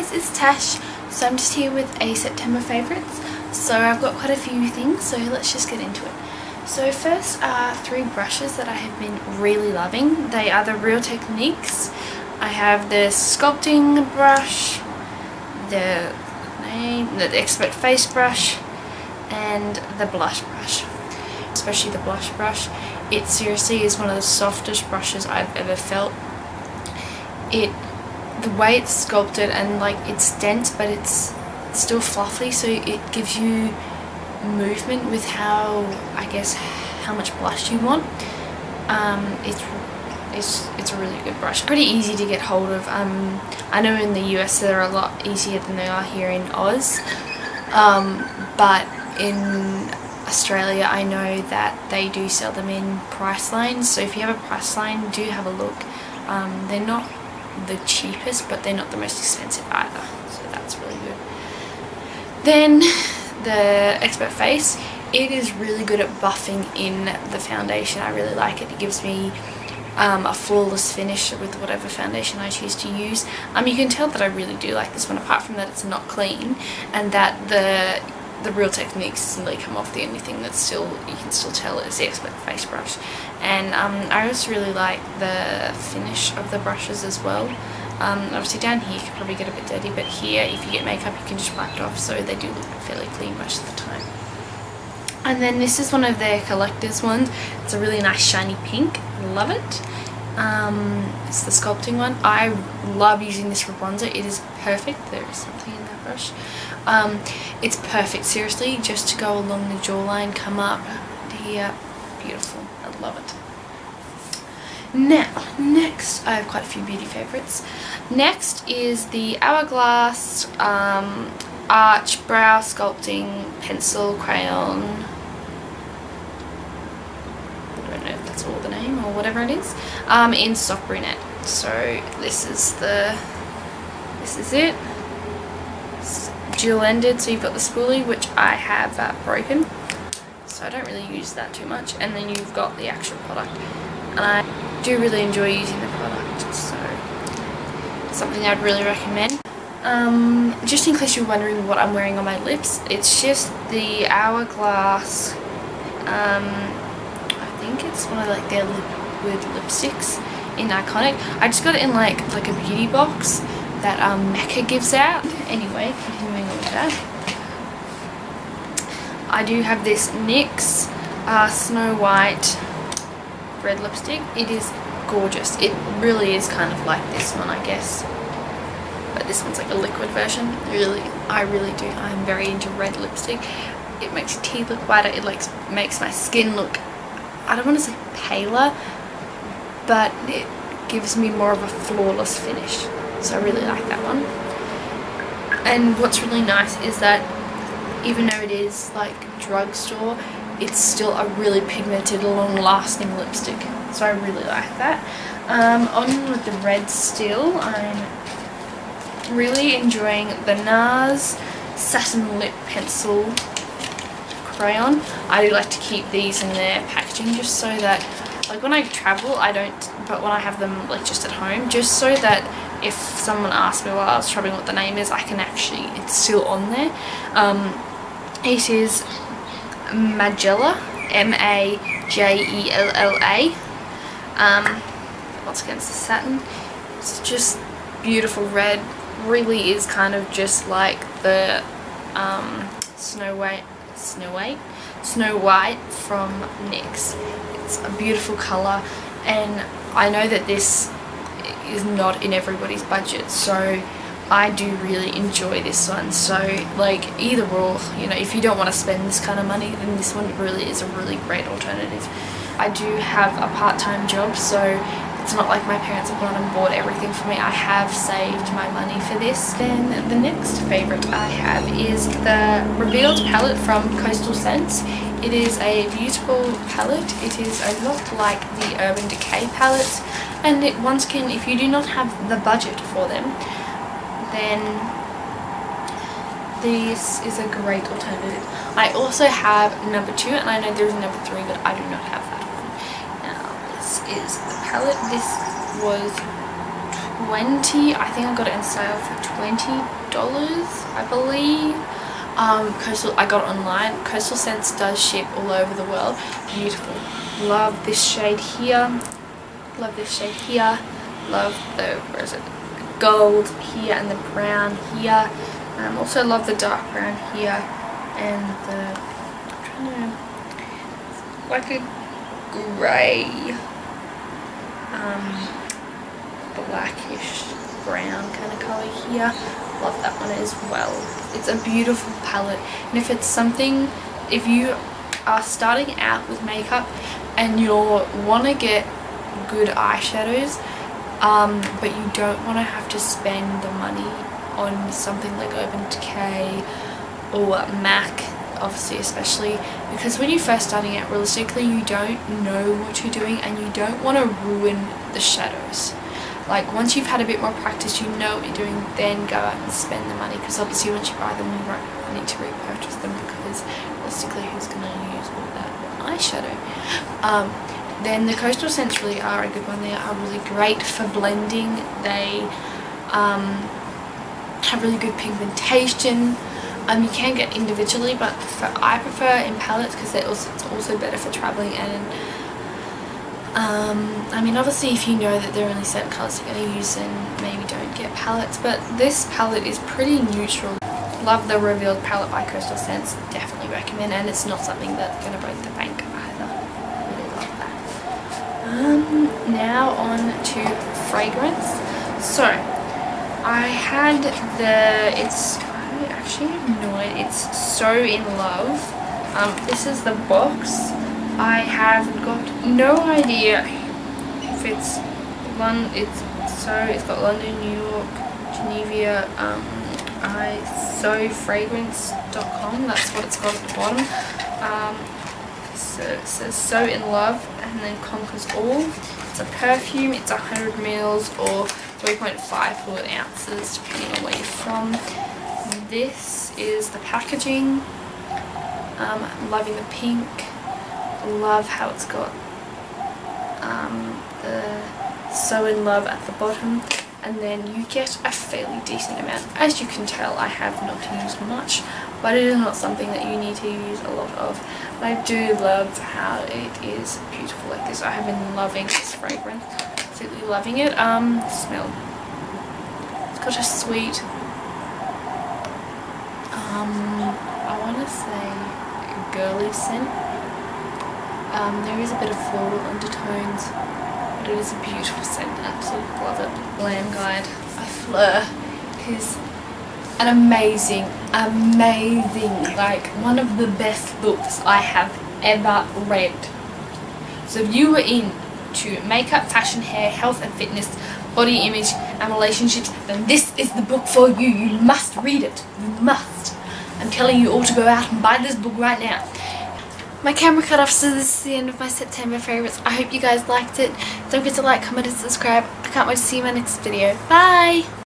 guys, it's Tash. So I'm just here with a September favourites. So I've got quite a few things, so let's just get into it. So first are 3 brushes that I have been really loving. They are the Real Techniques. I have the sculpting brush, the Expert Face brush, and the blush brush. Especially the blush brush. It seriously is one of the softest brushes I've ever felt. The way it's sculpted and like it's dense, but it's still fluffy, so it gives you movement with how much blush you want. It's a really good brush. Pretty easy to get hold of. I know in the US they're a lot easier than they are here in Oz, but in Australia I know that they do sell them in Priceline, so if you have a Priceline, do have a look. They're not the cheapest, but they're not the most expensive either, so that's really good. Then the Expert Face, it is really good at buffing in the foundation. I really like it. It gives me a flawless finish with whatever foundation I choose to use. You can tell that I really do like this one, apart from that it's not clean, and that the Real Techniques doesn't come off. The only thing that's you can still tell is the Expert Face brush. And I also really like the finish of the brushes as well. Obviously down here you can probably get a bit dirty, but here if you get makeup you can just wipe it off, so they do look fairly clean most of the time. And then this is one of their collector's ones. It's a really nice shiny pink. Love it. It's the sculpting one. I love using this for bronzer. It is perfect. There is something in that brush. It's perfect, seriously, just to go along the jawline, come up to here. Beautiful. I love it. Now, next, I have quite a few beauty favourites. Next is the Hourglass Arch Brow Sculpting Pencil Crayon. I don't know if that's all the name or whatever it is. In soft brunette. So this is it. It's dual-ended, so you've got the spoolie, which I have broken, so I don't really use that too much, and then you've got the actual product, and I do really enjoy using the product, so something I'd really recommend. Just in case you're wondering what I'm wearing on my lips, it's just the Hourglass, I think it's one of their liquid lipsticks in Iconic. I just got it in like a beauty box that Mecca gives out. Anyway, continuing on with that, I do have this NYX Snow White red lipstick. It is gorgeous. It really is kind of like this one, I guess, but this one's like a liquid version. I really do. I'm very into red lipstick. It makes your teeth look whiter. It makes my skin look, I don't want to say paler, but it gives me more of a flawless finish. So I really like that one. And what's really nice is that even though it is like drugstore, it's still a really pigmented, long-lasting lipstick. So I really like that. On with the red still, I'm really enjoying the NARS Satin Lip Pencil Crayon. I do like to keep these in their packaging just so that, like, when I travel I don't, but when I have them like just at home, just so that if someone asks me while I was traveling what the name is, I can actually, it's still on there. It is Magella, M-A-J-E-L-L-A. Once again, it's the satin. It's just beautiful red. Really is kind of just like the Snow White from NYX. It's a beautiful colour, and I know that this is not in everybody's budget, so I do really enjoy this one. So like either or, if you don't want to spend this kind of money, then this one really is a really great alternative. I do have a part-time job, so it's not like my parents have gone and bought everything for me. I have saved my money for this. Then the next favourite I have is the Revealed palette from Coastal Scents. It is a beautiful palette. It is a lot like the Urban Decay palettes, and once again, if you do not have the budget for them, then this is a great alternative. I also have number 2, and I know there's number 3, but I do not have that one. Now this is the palette. This was I think I got it in sale for $20, I believe. I got it online. Coastal Scents does ship all over the world. Beautiful. Love this shade here. Love this shade here. Love the, where is it? Gold here and the brown here. Also love the dark brown here and the, I'm trying to, like a grey, blackish brown kind of colour here. Love that one as well. It's a beautiful palette, and if you are starting out with makeup and you want to get good eyeshadows, but you don't want to have to spend the money on something like Urban Decay or MAC, obviously, especially because when you're first starting out, realistically you don't know what you're doing and you don't want to ruin the shadows. Like, once you've had a bit more practice, you know what you're doing, then go out and spend the money, because obviously once you buy them you won't need to repurchase them, because realistically who's going to use all that eyeshadow? Then the Coastal Scents really are a good one. They are really great for blending. They have really good pigmentation. You can get individually, but I prefer in palettes because it's also better for traveling. And I mean, obviously if you know that there are only certain colours you're going to use, then maybe don't get palettes, but this palette is pretty neutral. Love the Revealed palette by Coastal Scents, definitely recommend, and it's not something that's going to break the bank either. Really love that. Now on to fragrance. So I had I actually have no idea, it's So In Love. This is the box. I have got no idea if it's got London, New York, Geneva, sofragrance.com, that's what it's got at the bottom. So it says So In Love and then Conquers All. It's a perfume, it's 100 mils or 3.5 fluid ounces depending on where you're from. This is the packaging. I'm loving the pink. Love how it's got the So In Love at the bottom, and then you get a fairly decent amount. As you can tell, I have not used much, but it is not something that you need to use a lot of. But I do love how it is beautiful like this. I have been loving this fragrance, absolutely loving it. Smell. It's got a sweet, I want to say girly scent. There is a bit of floral undertones, but it is a beautiful scent. Absolutely love it. Glam Guide by Fleur is an amazing, like one of the best books I have ever read. So if you were into makeup, fashion, hair, health and fitness, body image and relationships, then this is the book for you. You must read it. You must. I'm telling you all to go out and buy this book right now. My camera cut off, so this is the end of my September favourites. I hope you guys liked it. Don't forget to like, comment and subscribe. I can't wait to see you in my next video. Bye!